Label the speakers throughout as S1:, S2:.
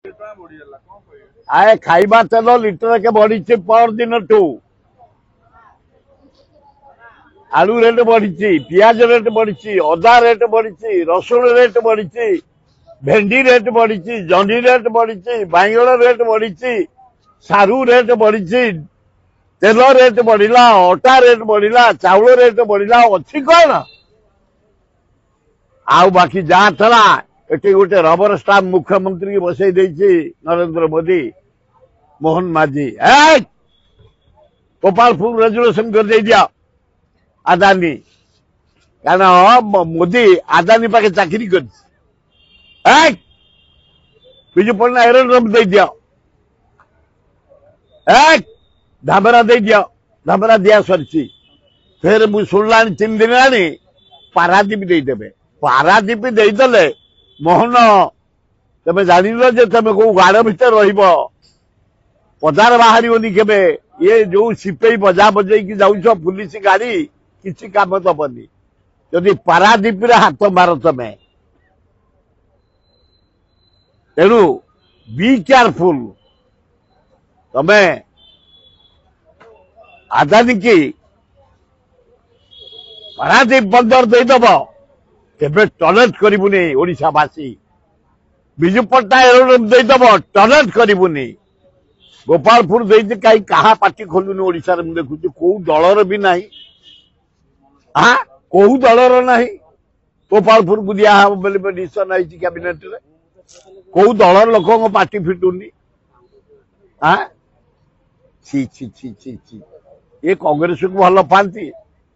S1: आए खाइबा तेल लिटर के बढ़ी पर दिन ठू आलू रेट बढ़ी पियाज रेट बढ़ी अदा रेट बढ़ी रसुण रेट बढ़ी भेंडी रेट बढ़ी जंडी रेट बढ़ी बैंगन रेट बढ़ी सारू रेट बढ़ी तेल रेट बढ़ला अटा रेट बढ़ला चाउल रेट बढ़ला अच्छी कौन आउ बाकी जहाँ था ये गोटे रबर स्टाम्प मुख्यमंत्री की बसई देछि नरेंद्र मोदी मोहन माझी गोपालपुर रेजुलेशन कर दे दिया आदानी कारण मोदी आदानी पाखे चाकरी कर विजु पन्ना एरोड्रम दे दिया धाबरा दे दिया धाबरा दिया सरी फिर मुझे शुणला 3 दिन आनी पारादीप देदेवे पारादीप देदेले मोहन तमें जान तुम कौ गाड़ भर रदार बाहर के ये जो सिपे बजा बजे जाऊ पुलिस गाड़ी किसी काम दबनी जदि पारादीप हाथ मार तमें तेणु बी केयरफुल तमें आदानी की पारादीप बंदर देदब केबे टॉलरेट करिबुनी ओडिशावासी विजु पट्टा एरोड्रम देदब टॉलरेट करिबुनी गोपालपुर देइते कहीं कहा पार्टी खोलुनी ओडिशा रे देखुची को दलर भी नहीं को दलर नहीं गोपालपुर को दिया बोले डिसीजन आई कैबिनेट रे को दलर लोक पार्टी फिटुनी छी छी छी छी छी ये कांग्रेस को भल पाती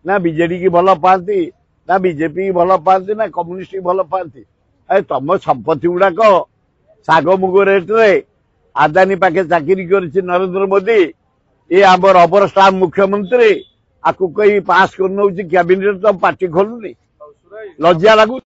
S1: ना बीजेडी की भल पाती ना बीजेपी की भल पाती ना कम्युनिस्ट की भल पाती तुम संपत्ति गुड़ाक शाग मुग रेट रे आदानी पाखे चाकरी कर नरेंद्र मोदी ये आम रबर स्टाम्प मुख्यमंत्री आपको कहीं पास कर कैबिनेट तो पार्टी खोलुनी लज्जा लगू।